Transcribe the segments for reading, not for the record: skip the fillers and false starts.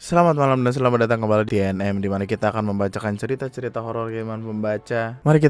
Selamat malam dan selamat datang kembali di NM, di mana kita akan membacakan cerita-cerita horor Gaiman Pembaca. Mari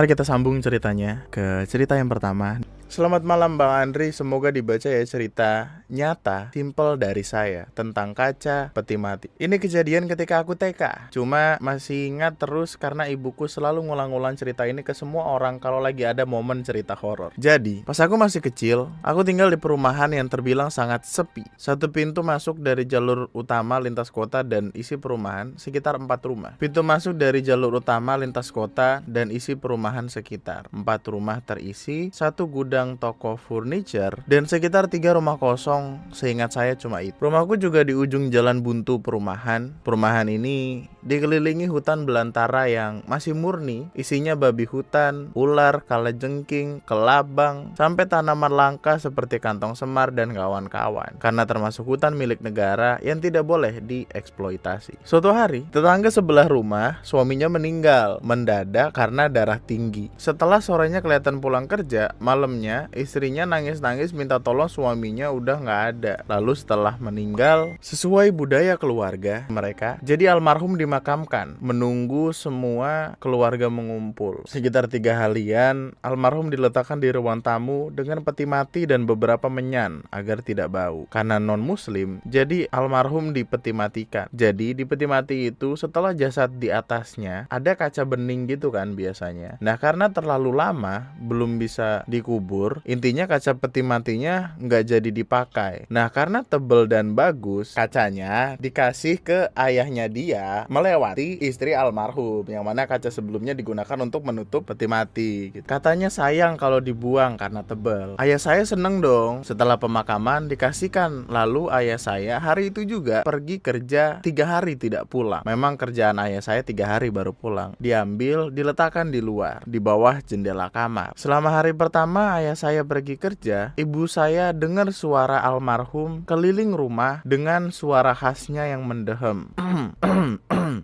kita sambung ceritanya ke cerita yang pertama. Selamat malam Bang Andri, semoga dibaca ya cerita nyata, simple dari saya tentang kaca peti mati. Ini kejadian ketika aku TK, cuma masih ingat terus karena ibuku selalu ngulang-ulang cerita ini ke semua orang kalau lagi ada momen cerita horor. Jadi, pas aku masih kecil, aku tinggal di perumahan yang terbilang sangat sepi. Satu pintu masuk dari jalur utama lintas kota dan isi perumahan sekitar 4 rumah. Pintu masuk dari jalur utama lintas kota dan isi perumahan sekitar 4 rumah terisi, satu gudang toko furniture, dan sekitar 3 rumah kosong. Seingat saya cuma itu. Rumahku juga di ujung jalan buntu perumahan. Perumahan ini dikelilingi hutan belantara yang masih murni, isinya babi hutan, ular, kalajengking, kelabang, sampai tanaman langka seperti kantong semar dan kawan-kawan. Karena termasuk hutan milik negara yang tidak boleh dieksploitasi. Suatu hari, tetangga sebelah rumah, suaminya meninggal mendadak karena darah tinggi. Setelah sorenya kelihatan pulang kerja, malamnya istrinya nangis-nangis minta tolong suaminya udah nggak ada. Lalu setelah meninggal, sesuai budaya keluarga mereka, jadi almarhum dimakamkan, menunggu semua keluarga mengumpul. Sekitar 3 harian, almarhum diletakkan di ruang tamu dengan peti mati dan beberapa menyan agar tidak bau. Karena non-muslim, jadi almarhum dipeti matikan. Jadi di peti mati itu setelah jasad di atasnya ada kaca bening gitu kan biasanya. Nah karena terlalu lama belum bisa dikubur, intinya kaca peti matinya nggak jadi dipakai. Nah karena tebel dan bagus, kacanya dikasih ke ayahnya dia melewati istri almarhum, yang mana kaca sebelumnya digunakan untuk menutup peti mati gitu. Katanya sayang kalau dibuang karena tebel. Ayah saya seneng dong. Setelah pemakaman dikasihkan, lalu ayah saya hari itu juga pergi kerja 3 hari tidak pulang. Memang kerjaan ayah saya 3 hari baru pulang. Diambil, diletakkan di luar, di bawah jendela kamar. Selama hari pertama ayah saya pergi kerja, ibu saya dengar suara almarhum keliling rumah dengan suara khasnya yang mendehem.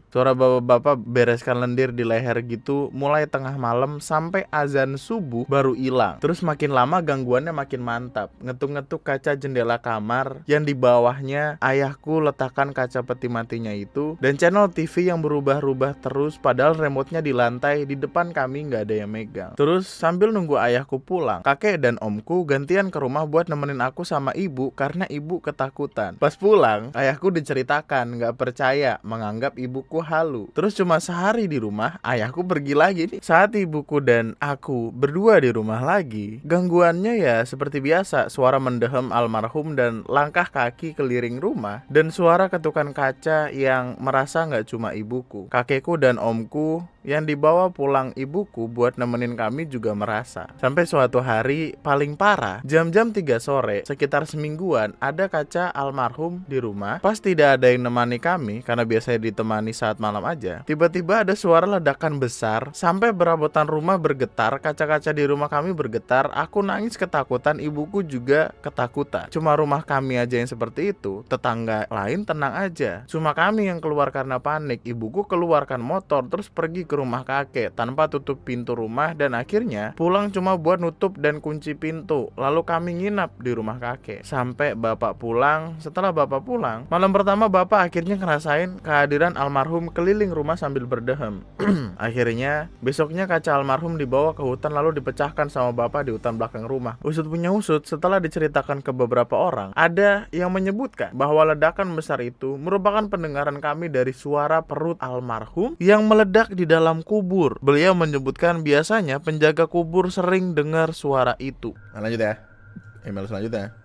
Suara bapak-bapak bereskan lendir di leher gitu, mulai tengah malam sampai azan subuh baru hilang. Terus makin lama gangguannya makin mantap. Ngetuk-ngetuk kaca jendela kamar yang di bawahnya ayahku letakkan kaca peti matinya itu, dan channel TV yang berubah-ubah terus padahal remote-nya di lantai di depan kami nggak ada yang megang. Terus sambil nunggu ayahku pulang, kakek dan omku gantian ke rumah buat nemenin aku sama ibu karena ibu ketakutan. Pas pulang, ayahku diceritakan nggak percaya, menganggap ibuku halu. Terus cuma sehari di rumah, ayahku pergi lagi nih. Saat ibuku dan aku berdua di rumah lagi, gangguannya ya seperti biasa, suara mendehem almarhum dan langkah kaki keliling rumah, dan suara ketukan kaca yang merasa nggak cuma ibuku, kakekku dan omku yang dibawa pulang ibuku buat nemenin kami juga merasa. Sampai suatu hari paling parah, jam-jam 3 sore, sekitar semingguan, ada kaca almarhum di rumah. Pas tidak ada yang nemani kami, karena biasanya ditemani saat malam aja, tiba-tiba ada suara ledakan besar, sampai perabotan rumah bergetar, kaca-kaca di rumah kami bergetar. Aku nangis ketakutan, ibuku juga ketakutan. Cuma rumah kami aja yang seperti itu, tetangga lain tenang aja. Cuma kami yang keluar karena panik. Ibuku keluarkan motor, terus pergi ke rumah kakek tanpa tutup pintu rumah, dan akhirnya pulang cuma buat nutup dan kunci pintu. Lalu kami nginap di rumah kakek sampai bapak pulang. Setelah bapak pulang, malam pertama bapak akhirnya ngerasain kehadiran almarhum keliling rumah sambil berdehem. Akhirnya besoknya kaca almarhum dibawa ke hutan lalu dipecahkan sama bapak di hutan belakang rumah. Usut punya usut, setelah diceritakan ke beberapa orang, ada yang menyebutkan bahwa ledakan besar itu merupakan pendengaran kami dari suara perut almarhum yang meledak di dalam kubur. Beliau menyebutkan biasanya penjaga kubur sering dengar suara itu. Nah, lanjut ya. Email selanjutnya.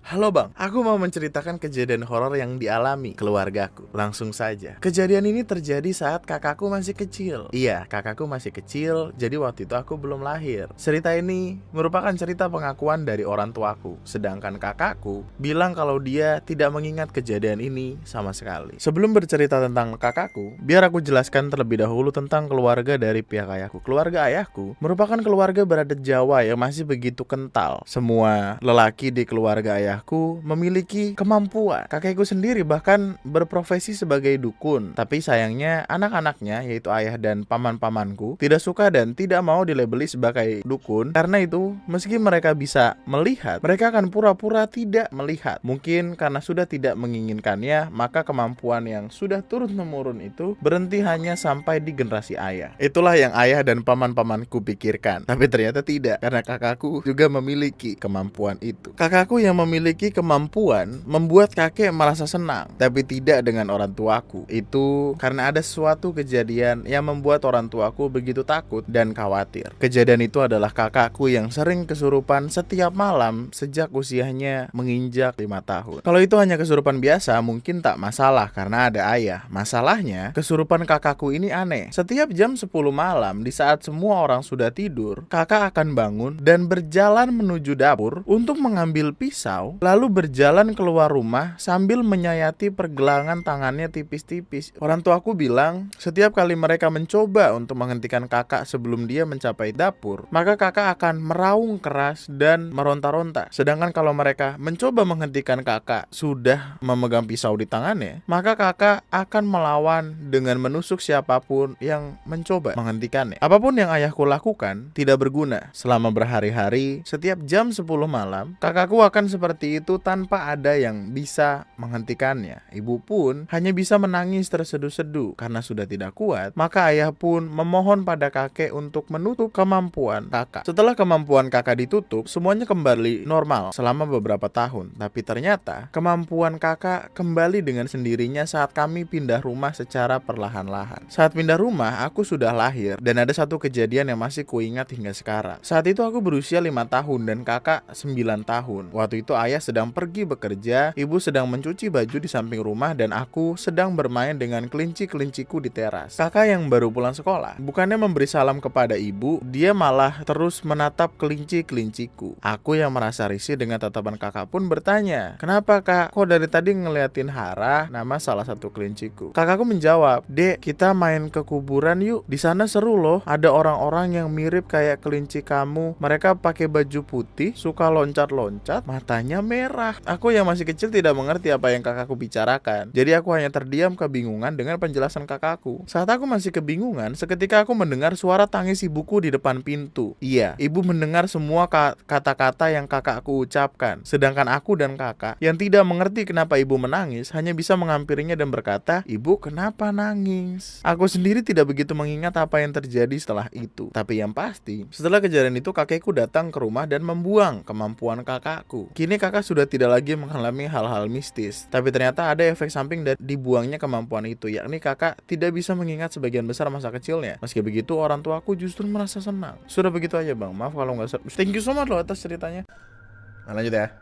Halo bang, aku mau menceritakan kejadian horor yang dialami keluargaku. Langsung saja. Kejadian ini terjadi saat kakakku masih kecil. Iya, kakakku masih kecil, jadi waktu itu aku belum lahir. Cerita ini merupakan cerita pengakuan dari orang tuaku. Sedangkan kakakku bilang kalau dia tidak mengingat kejadian ini sama sekali. Sebelum bercerita tentang kakakku, biar aku jelaskan terlebih dahulu tentang keluarga dari pihak ayahku. Keluarga ayahku merupakan keluarga beradat Jawa yang masih begitu kental. Semua lelaki di keluarga ayahku ayahku memiliki kemampuan. Kakekku sendiri bahkan berprofesi sebagai dukun. Tapi sayangnya anak-anaknya, yaitu ayah dan paman-pamanku, tidak suka dan tidak mau dilabeli sebagai dukun. Karena itu, meski mereka bisa melihat, mereka akan pura-pura tidak melihat. Mungkin karena sudah tidak menginginkannya, maka kemampuan yang sudah turun-temurun itu berhenti hanya sampai di generasi ayah. Itulah yang ayah dan paman-pamanku pikirkan. Tapi ternyata tidak, karena kakakku juga memiliki kemampuan itu. Kakakku yang memiliki kemampuan membuat kakek merasa senang, tapi tidak dengan orang tuaku. Itu karena ada suatu kejadian yang membuat orang tuaku begitu takut dan khawatir. Kejadian itu adalah kakakku yang sering kesurupan setiap malam sejak usianya menginjak 5 tahun. Kalau itu hanya kesurupan biasa, mungkin tak masalah karena ada ayah. Masalahnya, kesurupan kakakku ini aneh. Setiap jam 10 malam, di saat semua orang sudah tidur, kakak akan bangun dan berjalan menuju dapur untuk mengambil pisau, lalu berjalan keluar rumah sambil menyayati pergelangan tangannya tipis-tipis. Orang tuaku bilang, setiap kali mereka mencoba untuk menghentikan kakak sebelum dia mencapai dapur, maka kakak akan meraung keras dan meronta-ronta. Sedangkan kalau mereka mencoba menghentikan kakak sudah memegang pisau di tangannya, maka kakak akan melawan dengan menusuk siapapun yang mencoba menghentikannya. Apapun yang ayahku lakukan tidak berguna. Selama berhari-hari, setiap jam 10 malam, kakakku akan seperti itu tanpa ada yang bisa menghentikannya. Ibu pun hanya bisa menangis terseduh-seduh karena sudah tidak kuat. Maka ayah pun memohon pada kakek untuk menutup kemampuan kakak. Setelah kemampuan kakak ditutup, semuanya kembali normal selama beberapa tahun. Tapi ternyata kemampuan kakak kembali dengan sendirinya saat kami pindah rumah secara perlahan-lahan. Saat pindah rumah, aku sudah lahir dan ada satu kejadian yang masih kuingat hingga sekarang. Saat itu aku berusia 5 tahun dan kakak 9 tahun. Waktu itu ayah sedang pergi bekerja, ibu sedang mencuci baju di samping rumah dan aku sedang bermain dengan kelinci-kelinciku di teras. Kakak yang baru pulang sekolah, bukannya memberi salam kepada ibu, dia malah terus menatap kelinci-kelinciku. Aku yang merasa risih dengan tatapan kakak pun bertanya, "Kenapa kak? Kok dari tadi ngeliatin Hara?" Nama salah satu kelinciku. Kakakku menjawab, "Dek, kita main ke kuburan yuk. Di sana seru loh. Ada orang-orang yang mirip kayak kelinci kamu. Mereka pakai baju putih, suka loncat-loncat, matanya merah." Aku yang masih kecil tidak mengerti apa yang kakakku bicarakan. Jadi aku hanya terdiam kebingungan dengan penjelasan kakakku. Saat aku masih kebingungan, seketika aku mendengar suara tangis ibuku di depan pintu. Iya, ibu mendengar semua kata-kata yang kakakku ucapkan. Sedangkan aku dan kakak yang tidak mengerti kenapa ibu menangis hanya bisa menghampirinya dan berkata, "Ibu, kenapa nangis?" Aku sendiri tidak begitu mengingat apa yang terjadi setelah itu. Tapi yang pasti, setelah kejadian itu kakekku datang ke rumah dan membuang kemampuan kakakku. Kini kakak sudah tidak lagi mengalami hal-hal mistis. Tapi ternyata ada efek samping dari dibuangnya kemampuan itu, yakni kakak tidak bisa mengingat sebagian besar masa kecilnya. Meski begitu, orang tuaku justru merasa senang. Sudah begitu aja bang, maaf kalau nggak seru. Thank you so much loh atas ceritanya. Nah, lanjut ya,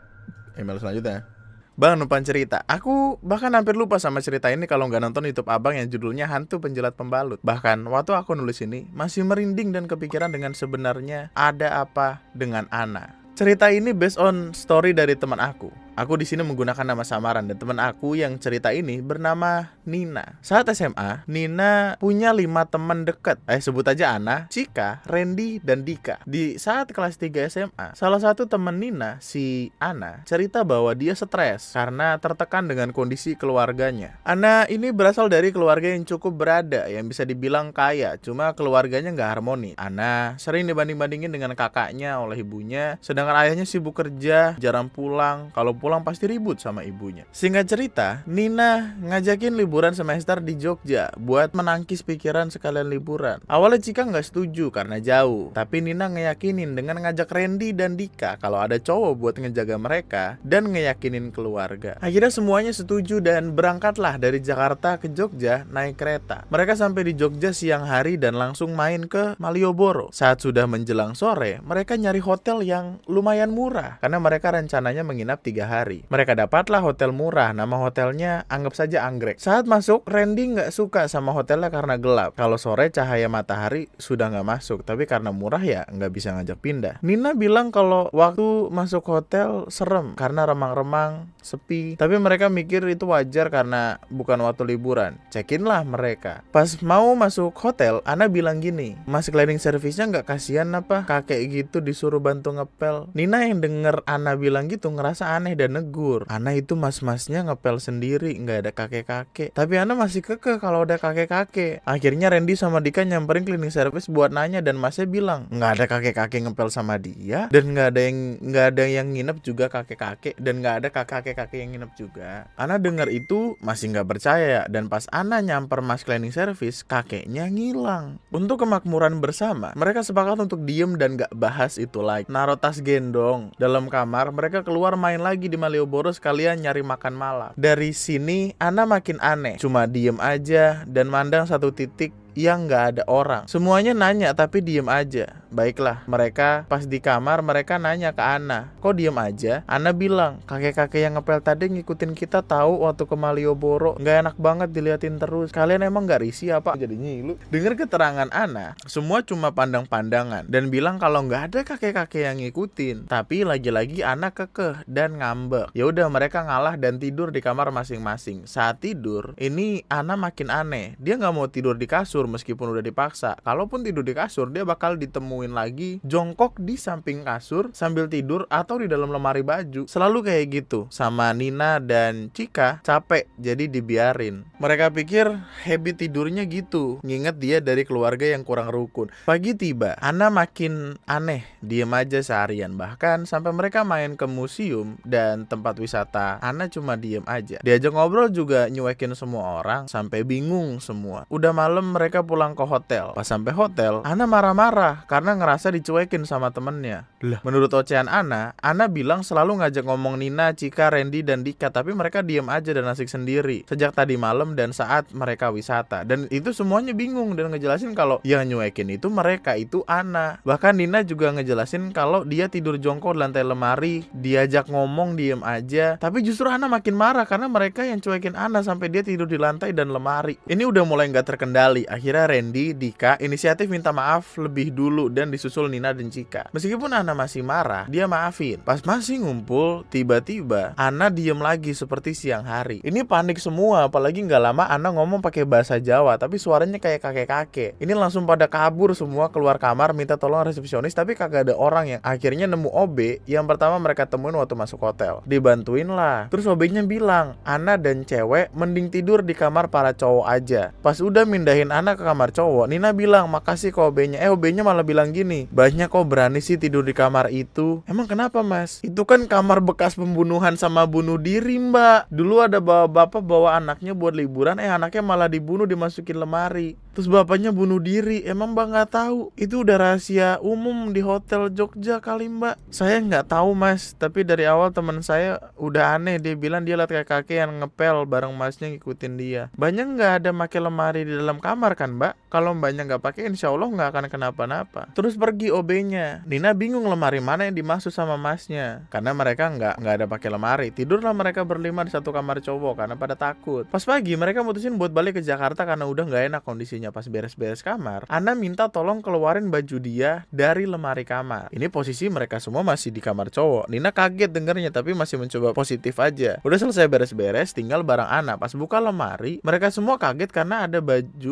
email selanjutnya. Bang, numpang cerita. Aku bahkan hampir lupa sama cerita ini kalau nggak nonton YouTube abang yang judulnya Hantu Penjilat Pembalut. Bahkan waktu aku nulis ini masih merinding dan kepikiran dengan sebenarnya ada apa dengan Ana. Cerita ini based on story dari teman aku. Aku di sini menggunakan nama samaran dan teman aku yang cerita ini bernama Nina. Saat SMA, Nina punya 5 teman dekat. Sebut aja Ana, Cika, Randy, dan Dika. Di saat kelas 3 SMA, salah satu teman Nina, si Ana, cerita bahwa dia stres karena tertekan dengan kondisi keluarganya. Ana ini berasal dari keluarga yang cukup berada, yang bisa dibilang kaya, cuma keluarganya nggak harmoni. Ana sering dibanding-bandingin dengan kakaknya oleh ibunya, sedangkan ayahnya sibuk kerja, jarang pulang. Kalau pulang pasti ribut sama ibunya. Singkat cerita, Nina ngajakin liburan semester di Jogja buat menangkis pikiran sekalian liburan. Awalnya Cika nggak setuju karena jauh, tapi Nina ngeyakinin dengan ngajak Randy dan Dika kalau ada cowok buat ngejaga mereka dan ngeyakinin keluarga. Akhirnya semuanya setuju dan berangkatlah dari Jakarta ke Jogja naik kereta. Mereka sampai di Jogja siang hari dan langsung main ke Malioboro. Saat sudah menjelang sore, mereka nyari hotel yang lumayan murah karena mereka rencananya menginap 3 hari. Mereka dapatlah hotel murah, nama hotelnya anggap saja Anggrek. Saat masuk, Randy nggak suka sama hotelnya karena gelap. Kalau sore cahaya matahari sudah nggak masuk, tapi karena murah ya nggak bisa ngajak pindah. Nina bilang kalau waktu masuk hotel serem karena remang-remang, sepi. Tapi mereka mikir itu wajar karena bukan waktu liburan. Check-in lah mereka. Pas mau masuk hotel, Ana bilang gini, "Mas cleaning service-nya nggak kasihan apa? Kakek gitu disuruh bantu ngepel." Nina yang denger Ana bilang gitu ngerasa aneh dan dan negur. Ana itu mas-masnya ngepel sendiri, nggak ada kakek-kakek. Tapi Ana masih kekeh kalau ada kakek-kakek. Akhirnya Randy sama Dika nyamperin cleaning service buat nanya dan masnya bilang nggak ada kakek-kakek ngepel sama dia, dan nggak ada yang nginep juga kakek-kakek, dan nggak ada kakek-kakek yang nginep juga. Ana dengar itu masih nggak percaya, dan pas Ana nyamper mas cleaning service, kakeknya ngilang. Untuk kemakmuran bersama, mereka sepakat untuk diem dan gak bahas itu lagi. Naruh tas gendong dalam kamar, mereka keluar main lagi di Malioboro sekalian nyari makan malam. Dari sini Ana makin aneh, cuma diem aja dan mandang satu titik yang gak ada orang. Semuanya nanya tapi diem aja. Baiklah, mereka pas di kamar mereka nanya ke Ana, kok diem aja? Ana bilang, kakek-kakek yang ngepel tadi ngikutin kita tahu waktu ke Malioboro. Gak enak banget diliatin terus. Kalian emang gak risih apa? Jadi ngilu. Dengar keterangan Ana, semua cuma pandang-pandangan dan bilang kalau gak ada kakek-kakek yang ngikutin. Tapi lagi-lagi Ana kekeh dan ngambek. Ya udah, mereka ngalah dan tidur di kamar masing-masing. Saat tidur, ini Ana makin aneh. Dia gak mau tidur di kasur meskipun udah dipaksa. Kalaupun tidur di kasur, dia bakal ditemuin lagi jongkok di samping kasur sambil tidur atau di dalam lemari baju. Selalu kayak gitu. Sama Nina dan Cika capek jadi dibiarin. Mereka pikir habit tidurnya gitu, nginget dia dari keluarga yang kurang rukun. Pagi tiba, Ana makin aneh, diem aja seharian. Bahkan sampai mereka main ke museum dan tempat wisata, Ana cuma diem aja. Diajak ngobrol juga nyuekin semua orang, sampai bingung semua. Udah malam mereka pulang ke hotel. Pas sampai hotel, Ana marah-marah karena ngerasa dicuekin sama temennya. Lah, menurut ocehan Ana bilang selalu ngajak ngomong Nina, Cika, Randy, dan Dika, tapi mereka diem aja dan asik sendiri sejak tadi malam dan saat mereka wisata. Dan itu semuanya bingung dan ngejelasin kalau yang nyuekin itu mereka, itu Ana. Bahkan Nina juga ngejelasin kalau dia tidur jongkok di lantai lemari, diajak ngomong diem aja. Tapi justru Ana makin marah karena mereka yang cuekin Ana sampai dia tidur di lantai dan lemari. Ini udah mulai gak terkendali. Akhirnya Randy, Dika inisiatif minta maaf lebih dulu dan disusul Nina dan Cika. Meskipun Ana masih marah, dia maafin. Pas masih ngumpul, tiba-tiba Ana diem lagi seperti siang hari. Ini panik semua, apalagi gak lama Ana ngomong pakai bahasa Jawa, tapi suaranya kayak kakek-kakek. Ini langsung pada kabur semua keluar kamar minta tolong resepsionis, tapi kagak ada orang. Yang akhirnya nemu OB yang pertama mereka temuin waktu masuk hotel. Dibantuin lah. Terus OB-nya bilang, Ana dan cewek mending tidur di kamar para cowok aja. Pas udah mindahin Ana ke kamar cowok, Nina bilang makasih ke OB-nya. OB-nya malah bilang gini, banyak kok berani sih tidur di kamar itu. Emang kenapa mas? Itu kan kamar bekas pembunuhan sama bunuh diri mbak. Dulu ada bapak bawa anaknya buat liburan, anaknya malah dibunuh dimasukin lemari. Terus bapaknya bunuh diri. Emang mbak gak tahu? Itu udah rahasia umum di hotel Jogja kali mbak. Saya gak tahu mas, tapi dari awal teman saya udah aneh. Dia bilang dia liat kakek-kakek yang ngepel bareng masnya ngikutin dia. Banyak gak ada pakai lemari di dalam kamar kan mbak? Kalau mbaknya gak pakai insya Allah gak akan kenapa-napa. Terus pergi OB-nya. Nina bingung lemari mana yang dimaksud sama masnya, karena mereka nggak ada pakai lemari. Tidurlah mereka berlima di satu kamar cowok karena pada takut. Pas pagi mereka mutusin buat balik ke Jakarta karena udah nggak enak kondisinya. Pas beres-beres kamar, Ana minta tolong keluarin baju dia dari lemari kamar. Ini posisi mereka semua masih di kamar cowok. Nina kaget dengernya tapi masih mencoba positif aja. Udah selesai beres-beres, tinggal barang Ana. Pas buka lemari, mereka semua kaget karena ada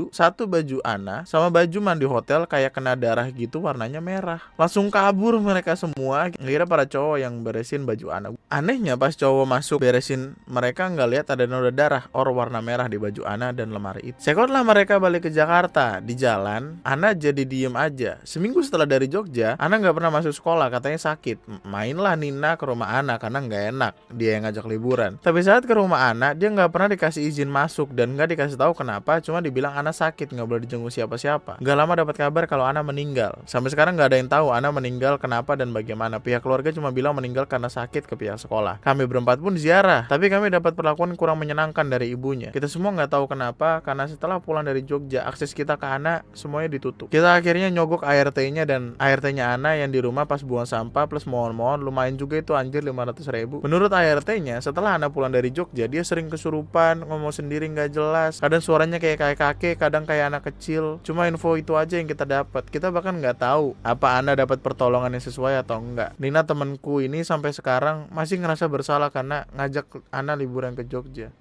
satu baju Ana sama baju mandi hotel kayak kena darah gitu, warnanya merah. Langsung kabur mereka semua. Ngira para cowok yang beresin baju Ana. Anehnya pas cowok masuk beresin, mereka nggak lihat ada noda darah warna merah di baju Ana dan lemari itu. Sekodlah mereka balik ke Jakarta. Di jalan, Ana jadi diem aja. Seminggu setelah dari Jogja, Ana nggak pernah masuk sekolah, katanya sakit. Mainlah Nina ke rumah Ana karena nggak enak, dia yang ngajak liburan. Tapi saat ke rumah Ana, dia nggak pernah dikasih izin masuk dan nggak dikasih tahu kenapa. Cuma dibilang Ana sakit, nggak boleh dijenguk siapa-siapa. Nggak lama dapat kabar kalau Ana meninggal. Sampai sekarang nggak ada yang tahu Ana meninggal kenapa dan bagaimana. Pihak keluarga cuma bilang meninggal karena sakit ke pihak sekolah. Kami berempat pun ziarah, tapi kami dapat perlakuan kurang menyenangkan dari ibunya. Kita semua nggak tahu kenapa, karena setelah pulang dari Jogja, akses kita ke Ana semuanya ditutup. Kita akhirnya nyogok ART-nya dan ART-nya Ana yang di rumah pas buang sampah plus mohon-mohon. Lumayan juga itu anjir 500.000. Menurut ART-nya, setelah Ana pulang dari Jogja, dia sering kesurupan, ngomong sendiri nggak jelas. Kadang suaranya kayak kakek, kadang kayak anak kecil. Cuma info itu aja yang kita dapat. Kita bahkan nggak tahu apa Ana dapat pertolongan yang sesuai atau enggak. Nina temanku ini sampai sekarang masih ngerasa bersalah karena ngajak Ana liburan ke Jogja.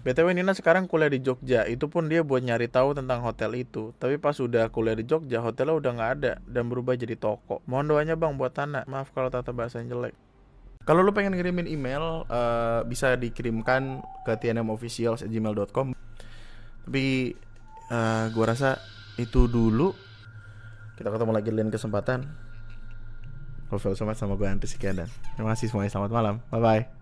BTW Nina sekarang kuliah di Jogja. Itu pun dia buat nyari tahu tentang hotel itu. Tapi pas udah kuliah di Jogja, hotelnya udah nggak ada dan berubah jadi toko. Mohon doanya bang buat Ana. Maaf kalau tata bahasanya jelek. Kalau lu pengen ngirimin email, bisa dikirimkan ke tnmofficials@gmail.com. Tapi gua rasa itu dulu. Kita ketemu lagi di lain kesempatan. Ngobrol sama gue Andri, sekian dan terima kasih semuanya, selamat malam, bye bye.